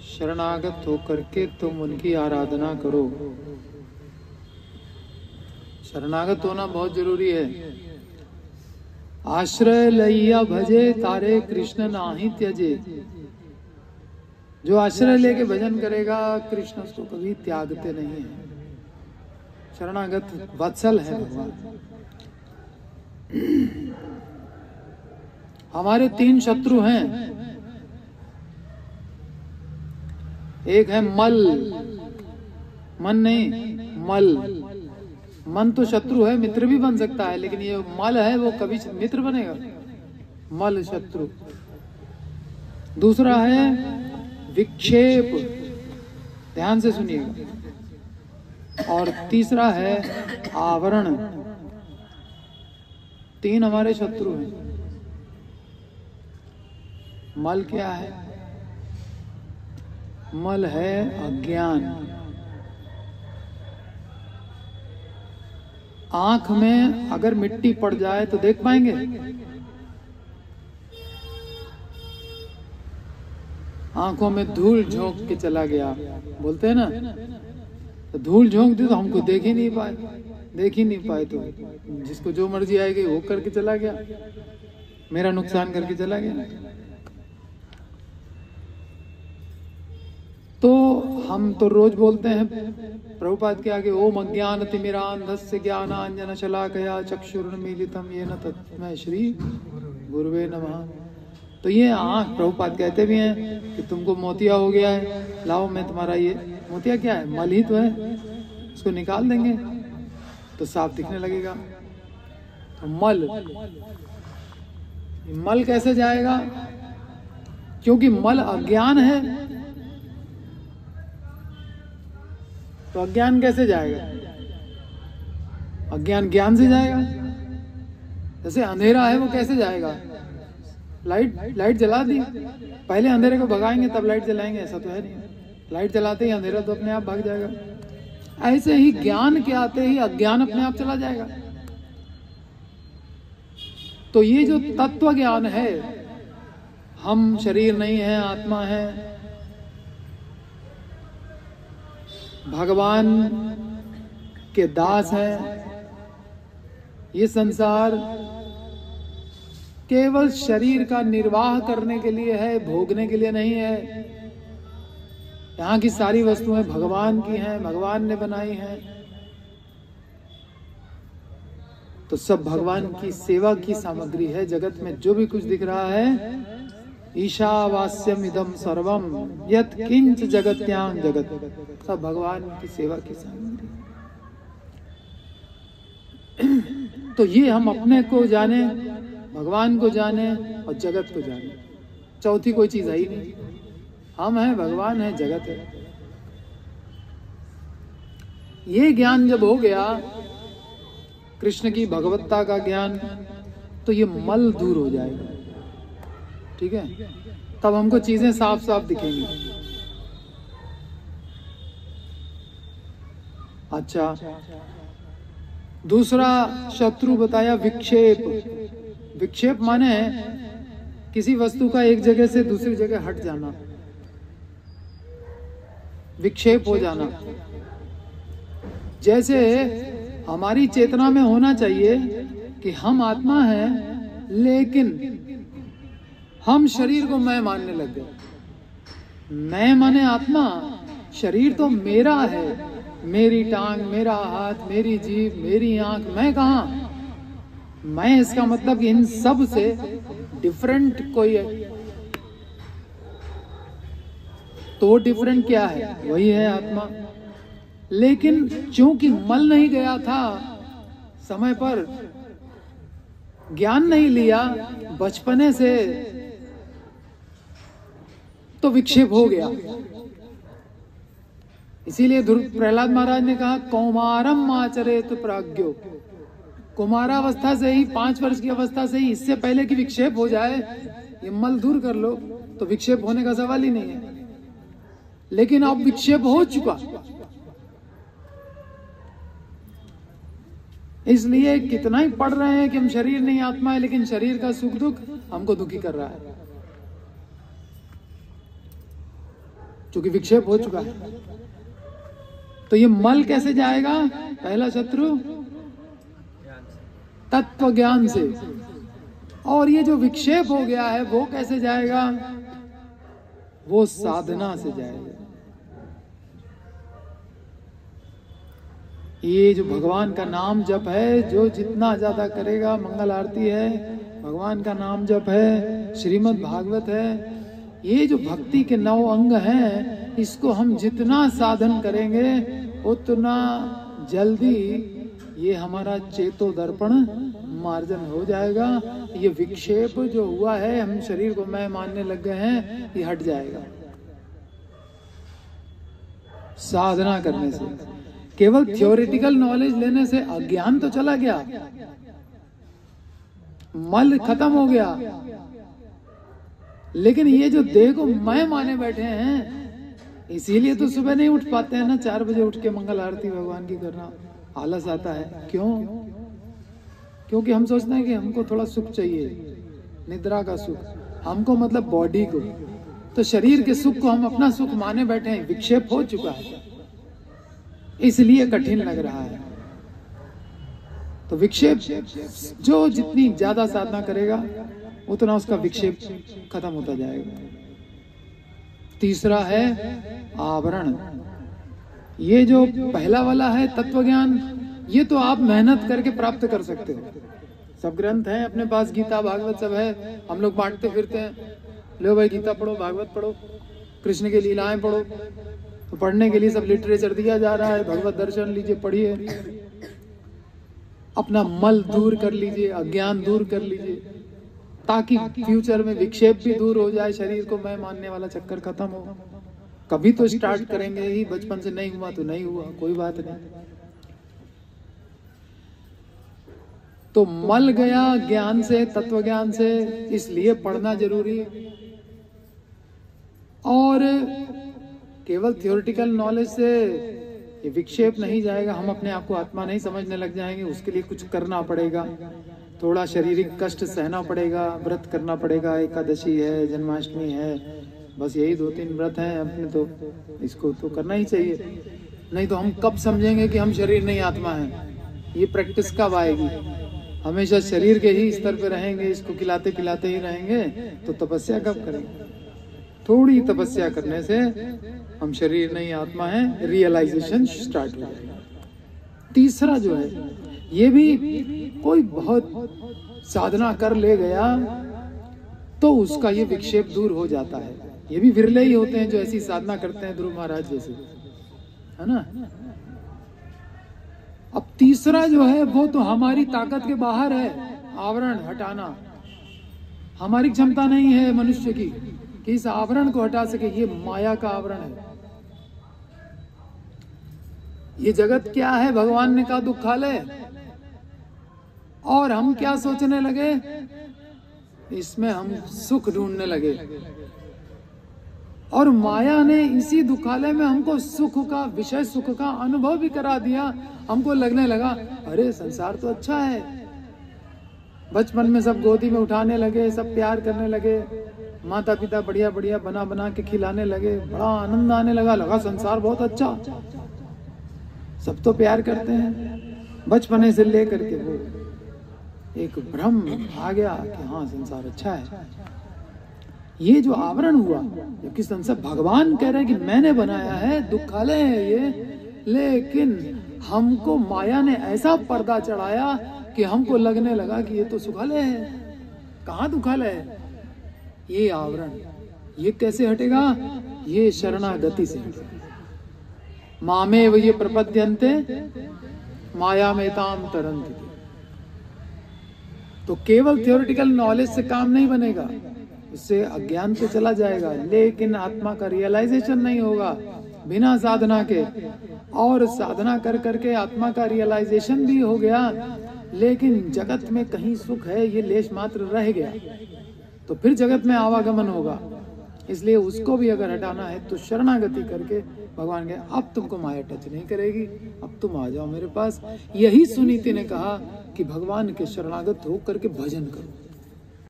शरणागत होकर के तुम उनकी आराधना करो। शरणागत होना बहुत जरूरी है। आश्रय लैया भजे तारे कृष्ण नाही त्यजे। जो आश्रय लेके भजन करेगा कृष्ण उसको कभी त्यागते नहीं है। शरणागत वत्सल है भगवान। हमारे 3 शत्रु हैं। एक है मल, मन नहीं, मल। मन तो शत्रु है, मित्र भी बन सकता है, लेकिन ये मल है वो कभी मित्र बनेगा? मल शत्रु। दूसरा है विक्षेप, ध्यान से सुनिएगा। और तीसरा है आवरण। 3 हमारे शत्रु हैं। मल क्या है? मल है अज्ञान। आंख में अगर मिट्टी पड़ जाए तो देख पाएंगे? आंखों में धूल झोंक के चला गया, बोलते हैं ना, तो धूल झोंक दी तो हमको देख ही नहीं पाए। तो जिसको जो मर्जी आएगी वो करके चला गया, मेरा नुकसान करके चला गया। तो हम तो रोज बोलते हैं प्रभुपाद के आगे, ओम अज्ञानतिमिरान्धस्य ज्ञानांजन शलाकया चक्षुरुन्मीलितं येन तस्मै श्री गुरुवे नमः। तो ये आँख, प्रभुपाद कहते भी हैं कि तुमको मोतिया हो गया है, लाओ मैं तुम्हारा ये मोतिया क्या है, मल ही तो है, उसको निकाल देंगे तो साफ दिखने लगेगा। तो मल कैसे जाएगा? क्योंकि मल अज्ञान है। तो अज्ञान कैसे जाएगा? अज्ञान ज्ञान से जाएगा। जैसे अंधेरा है वो कैसे जाएगा? लाइट जला दी, पहले अंधेरे को भगाएंगे तब लाइट जलाएंगे, ऐसा तो है नहीं। लाइट जलाते ही अंधेरा तो अपने आप भाग जाएगा। ऐसे ही ज्ञान के आते ही अज्ञान अपने आप चला जाएगा। तो ये जो तत्व ज्ञान है, हम शरीर नहीं है, आत्मा है, भगवान के दास हैं, ये संसार केवल शरीर का निर्वाह करने के लिए है, भोगने के लिए नहीं है। यहाँ की सारी वस्तुएं भगवान की हैं, भगवान ने बनाई हैं। तो सब भगवान की सेवा की सामग्री है। जगत में जो भी कुछ दिख रहा है, ईशावास्यम इदम सर्वम यत् किंच जगत्यां जगत, सब भगवान की सेवा की सामग्री। तो ये हम अपने को जाने, भगवान को जाने और जगत को जाने, चौथी कोई चीज है ही नहीं। हम हैं, भगवान है, जगत है। ये ज्ञान जब हो गया, कृष्ण की भगवत्ता का ज्ञान, तो ये मल दूर हो जाएगा। ठीक है, तब हमको चीजें साफ साफ दिखेंगी। अच्छा, दूसरा शत्रु बताया विक्षेप। विक्षेप माने किसी वस्तु का एक जगह से दूसरी जगह हट जाना, विक्षेप हो जाना। जैसे हमारी चेतना में होना चाहिए कि हम आत्मा हैं, लेकिन हम शरीर को मैं मानने लग गए। मैं माने आत्मा, शरीर तो मेरा है, मेरी टांग, मेरा हाथ, मेरी जीभ, मेरी आंख, मैं कहाँ? मैं इसका मतलब इन सब से डिफरेंट कोई है। तो डिफरेंट क्या है? वही है आत्मा। लेकिन चूंकि मल नहीं गया था समय पर, ज्ञान नहीं लिया बचपने से, तो विक्षेप हो गया। इसीलिए प्रहलाद महाराज ने कहा, कौमारम आचरेत प्राज्ञो। कुमारावस्था से ही, 5 वर्ष की अवस्था से ही, इससे पहले कि विक्षेप हो जाए, ये मल दूर कर लो, तो विक्षेप होने का सवाल ही नहीं है। लेकिन अब विक्षेप हो चुका, इसलिए कितना ही पढ़ रहे हैं कि हम शरीर नहीं आत्मा है, लेकिन शरीर का सुख दुख हमको दुखी कर रहा है। क्योंकि विक्षेप हो चुका है। तो ये मल कैसे जाएगा? पहला शत्रु तत्व ज्ञान से, और ये जो विक्षेप हो गया है वो कैसे जाएगा? वो साधना से जाएगा। ये जो भगवान का नाम जप है, जो जितना ज्यादा करेगा, मंगल आरती है, भगवान का नाम जप है, श्रीमद् भागवत है, ये जो भक्ति के 9 अंग हैं, इसको हम जितना साधन करेंगे उतना जल्दी ये हमारा चेतो दर्पण मार्जन हो जाएगा। ये विक्षेप जो हुआ है, हम शरीर को मैं मानने लग गए हैं, ये हट जाएगा साधना करने से। केवल थ्योरेटिकल नॉलेज लेने से अज्ञान तो चला गया, मल खत्म हो गया, लेकिन ये जो देह को मैं माने बैठे हैं, इसीलिए तो सुबह नहीं उठ पाते हैं ना, 4 बजे उठ के मंगल आरती भगवान की करना, आलस आता है। क्यों? क्योंकि हम सोचते हैं कि हमको थोड़ा सुख चाहिए, निद्रा का सुख, हमको मतलब बॉडी को, तो शरीर के सुख को हम अपना सुख माने बैठे हैं। विक्षेप हो चुका है, इसलिए कठिन लग रहा है। तो विक्षेप जो जितनी ज्यादा साधना करेगा उतना उसका विक्षेप खत्म होता जाएगा। तीसरा है आवरण। ये जो पहला वाला है तत्व ज्ञान, ये तो आप मेहनत करके प्राप्त कर सकते हो। सब ग्रंथ हैं अपने पास, गीता भागवत सब है, हम लोग बांटते फिरते हैं, लो भाई गीता पढ़ो, भागवत पढ़ो, कृष्ण की लीलाएं पढ़ो। तो पढ़ने के लिए सब लिटरेचर दिया जा रहा है, भगवत दर्शन लीजिए, पढ़िए, अपना मल दूर कर लीजिए, अज्ञान दूर कर लीजिए, ताकि फ्यूचर में विक्षेप भी दूर हो जाए, शरीर को मैं मानने वाला चक्कर खत्म हो। कभी तो स्टार्ट करेंगे ही, बचपन से नहीं हुआ तो नहीं हुआ, कोई बात नहीं। तो मल गया ज्ञान से, तत्व ज्ञान से, इसलिए पढ़ना जरूरी है। और केवल थियोरेटिकल नॉलेज से ये विक्षेप नहीं जाएगा, हम अपने आप को आत्मा नहीं समझने लग जाएंगे। उसके लिए कुछ करना पड़ेगा, थोड़ा शारीरिक कष्ट सहना पड़ेगा, व्रत करना पड़ेगा, एकादशी है, जन्माष्टमी है, बस यही 2-3 व्रत हैं अपने, तो इसको तो करना ही चाहिए। नहीं तो हम कब समझेंगे कि हम शरीर नहीं आत्मा है? ये प्रैक्टिस कब आएगी? हमेशा शरीर के ही स्तर पे रहेंगे, इसको खिलाते पिलाते ही रहेंगे, तो तपस्या कब करेंगे? थोड़ी तपस्या करने से हम शरीर नहीं आत्मा है, रियलाइजेशन स्टार्ट हो जाएगा। तीसरा जो है, ये भी कोई बहुत साधना कर ले गया तो उसका ये विक्षेप दूर हो जाता है। ये भी विरले ही होते हैं जो ऐसी साधना करते हैं, ध्रुव महाराज जैसे, है ना। अब तीसरा जो है वो तो हमारी ताकत के बाहर है, आवरण हटाना। हमारी क्षमता नहीं है मनुष्य की कि इस आवरण को हटा सके। ये माया का आवरण है। ये जगत क्या है? भगवान ने कहा दुखालय, और हम क्या सोचने लगे? इसमें हम सुख ढूंढने लगे, और माया ने इसी दुखालय में हमको सुख का, विषय सुख का अनुभव भी करा दिया। हमको लगने लगा अरे संसार तो अच्छा है। बचपन में सब गोदी में उठाने लगे, सब प्यार करने लगे, माता पिता बढ़िया बढ़िया बना बना के खिलाने लगे, बड़ा आनंद आने लगा संसार बहुत अच्छा, सब तो प्यार करते हैं। बचपने से लेकर के वो एक भ्रम आ गया कि हाँ संसार अच्छा है। ये जो आवरण हुआ, जबकि संसार भगवान कह रहे हैं कि मैंने बनाया है, दुखालय है ये, लेकिन हमको माया ने ऐसा पर्दा चढ़ाया कि हमको लगने लगा कि ये तो सुखालय है। कहाँ दुखालय है? ये आवरण। ये कैसे हटेगा? ये शरणागति से हटेगा। मामेव ये प्रपद्यन्ते माया में ताम तरन्ति। तो केवल थियोरेटिकल नॉलेज से काम नहीं बनेगा, इससे अज्ञान तो चला जाएगा, लेकिन आत्मा का रियलाइजेशन नहीं होगा बिना साधना के। और साधना कर करके आत्मा का रियलाइजेशन भी हो गया, लेकिन जगत में कहीं सुख है ये लेश मात्र रह गया, तो फिर जगत में आवागमन होगा। इसलिए उसको भी अगर हटाना है तो शरणागति करके भगवान कहे अब तुमको माया टच नहीं करेगी, अब तुम आ जाओ मेरे पास। यही सुनीति ने कहा कि भगवान के शरणागत होकर के भजन करो।